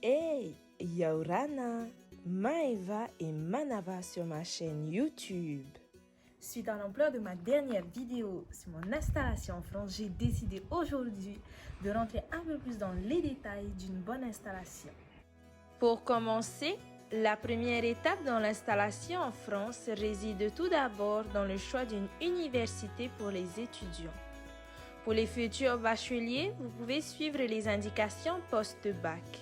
Hey, Yaurana, Maeva et Manava sur ma chaîne YouTube. Suite à l'ampleur de ma dernière vidéo sur mon installation en France, j'ai décidé aujourd'hui de rentrer un peu plus dans les détails d'une bonne installation. Pour commencer, la première étape dans l'installation en France réside tout d'abord dans le choix d'une université pour les étudiants. Pour les futurs bacheliers, vous pouvez suivre les indications post-bac.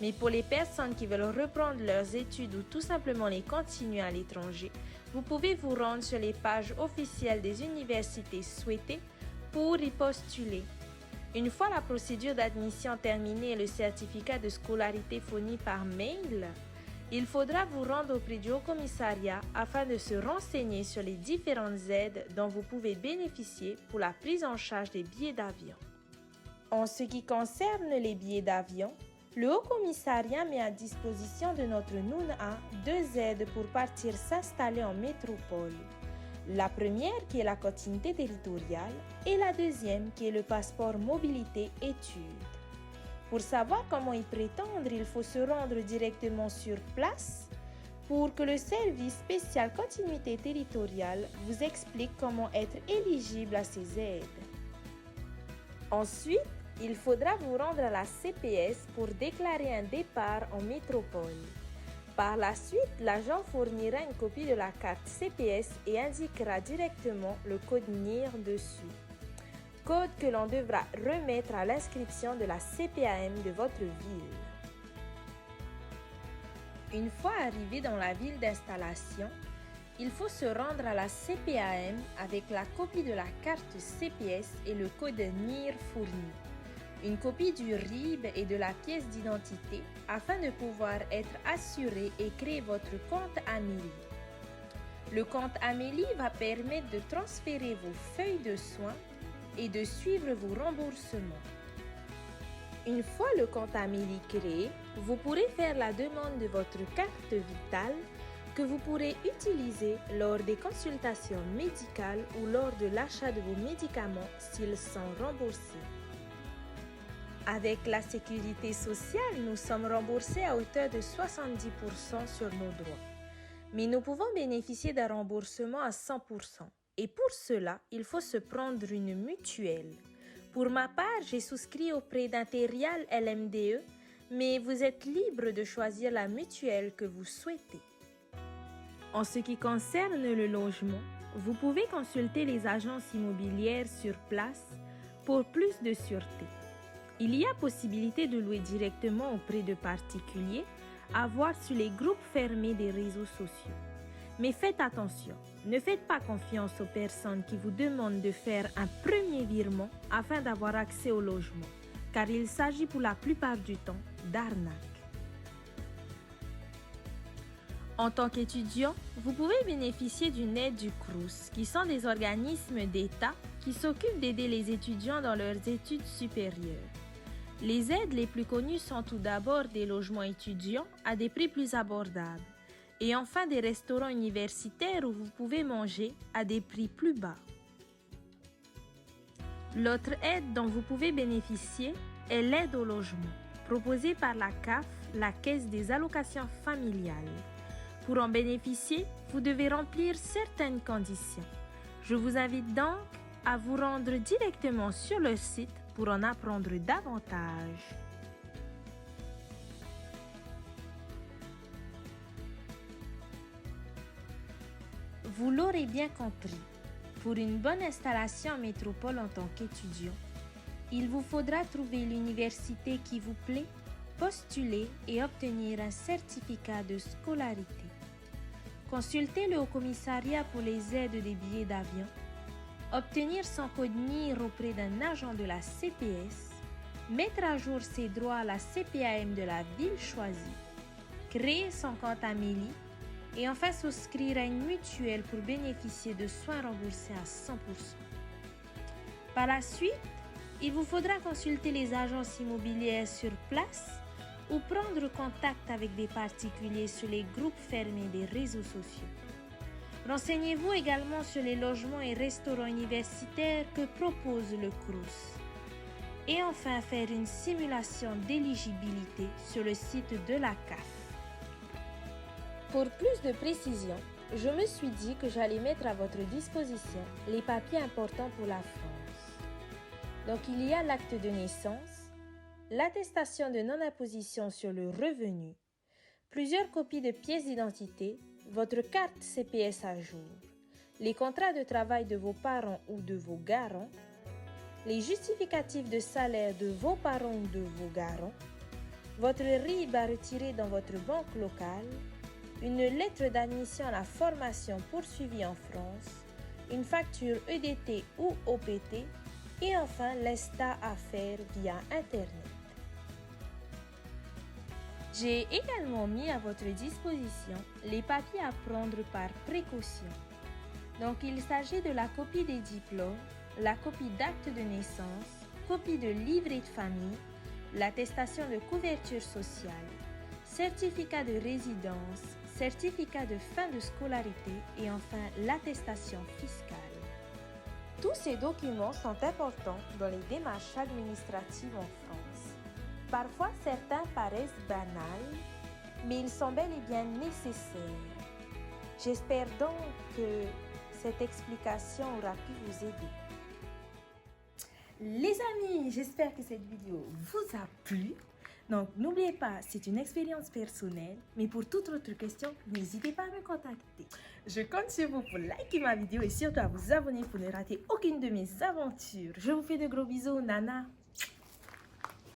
Mais pour les personnes qui veulent reprendre leurs études ou tout simplement les continuer à l'étranger, vous pouvez vous rendre sur les pages officielles des universités souhaitées pour y postuler. Une fois la procédure d'admission terminée et le certificat de scolarité fourni par mail, il faudra vous rendre auprès du Haut-Commissariat afin de se renseigner sur les différentes aides dont vous pouvez bénéficier pour la prise en charge des billets d'avion. En ce qui concerne les billets d'avion, le Haut-Commissariat met à disposition de notre NUNA 2 aides pour partir s'installer en métropole. La première qui est la continuité territoriale et la deuxième qui est le passeport mobilité études. Pour savoir comment y prétendre, il faut se rendre directement sur place pour que le service spécial continuité territoriale vous explique comment être éligible à ces aides. Ensuite, il faudra vous rendre à la CPS pour déclarer un départ en métropole. Par la suite, l'agent fournira une copie de la carte CPS et indiquera directement le code NIR dessus. Code que l'on devra remettre à l'inscription de la CPAM de votre ville. Une fois arrivé dans la ville d'installation, il faut se rendre à la CPAM avec la copie de la carte CPS et le code NIR fourni, une copie du RIB et de la pièce d'identité afin de pouvoir être assuré et créer votre compte Amélie. Le compte Amélie va permettre de transférer vos feuilles de soins et de suivre vos remboursements. Une fois le compte Amélie créé, vous pourrez faire la demande de votre carte vitale que vous pourrez utiliser lors des consultations médicales ou lors de l'achat de vos médicaments s'ils sont remboursés. Avec la sécurité sociale, nous sommes remboursés à hauteur de 70% sur nos droits. Mais nous pouvons bénéficier d'un remboursement à 100%. Et pour cela, il faut se prendre une mutuelle. Pour ma part, j'ai souscrit auprès d'Interial LMDE, mais vous êtes libre de choisir la mutuelle que vous souhaitez. En ce qui concerne le logement, vous pouvez consulter les agences immobilières sur place pour plus de sûreté. Il y a possibilité de louer directement auprès de particuliers, à voir sur les groupes fermés des réseaux sociaux. Mais faites attention, ne faites pas confiance aux personnes qui vous demandent de faire un premier virement afin d'avoir accès au logement, car il s'agit pour la plupart du temps d'arnaques. En tant qu'étudiant, vous pouvez bénéficier d'une aide du CROUS, qui sont des organismes d'État qui s'occupent d'aider les étudiants dans leurs études supérieures. Les aides les plus connues sont tout d'abord des logements étudiants à des prix plus abordables et enfin des restaurants universitaires où vous pouvez manger à des prix plus bas. L'autre aide dont vous pouvez bénéficier est l'aide au logement, proposée par la CAF, la Caisse des allocations familiales. Pour en bénéficier, vous devez remplir certaines conditions. Je vous invite donc à vous rendre directement sur le site pour en apprendre davantage. Vous l'aurez bien compris, pour une bonne installation en métropole en tant qu'étudiant, il vous faudra trouver l'université qui vous plaît, postuler et obtenir un certificat de scolarité. Consultez le Haut-Commissariat pour les aides des billets d'avion, obtenir son code NIR auprès d'un agent de la CPS, mettre à jour ses droits à la CPAM de la ville choisie, créer son compte Amélie et enfin souscrire à une mutuelle pour bénéficier de soins remboursés à 100%. Par la suite, il vous faudra consulter les agences immobilières sur place ou prendre contact avec des particuliers sur les groupes fermés des réseaux sociaux. Renseignez-vous également sur les logements et restaurants universitaires que propose le CROUS. Et enfin, faire une simulation d'éligibilité sur le site de la CAF. Pour plus de précision, je me suis dit que j'allais mettre à votre disposition les papiers importants pour la France. Donc, il y a l'acte de naissance, l'attestation de non-imposition sur le revenu, plusieurs copies de pièces d'identité, votre carte CPS à jour, les contrats de travail de vos parents ou de vos garants, les justificatifs de salaire de vos parents ou de vos garants, votre RIB à retirer dans votre banque locale, une lettre d'admission à la formation poursuivie en France, une facture EDT ou OPT et enfin l'ESTA à faire via Internet. J'ai également mis à votre disposition les papiers à prendre par précaution. Donc il s'agit de la copie des diplômes, la copie d'acte de naissance, copie de livret de famille, l'attestation de couverture sociale, certificat de résidence, certificat de fin de scolarité et enfin l'attestation fiscale. Tous ces documents sont importants dans les démarches administratives en France. Parfois, certains paraissent banals, mais ils sont bel et bien nécessaires. J'espère donc que cette explication aura pu vous aider. Les amis, j'espère que cette vidéo vous a plu. Donc, n'oubliez pas, c'est une expérience personnelle, mais pour toute autre question, n'hésitez pas à me contacter. Je compte sur vous pour liker ma vidéo et surtout à vous abonner pour ne rater aucune de mes aventures. Je vous fais de gros bisous, Nana.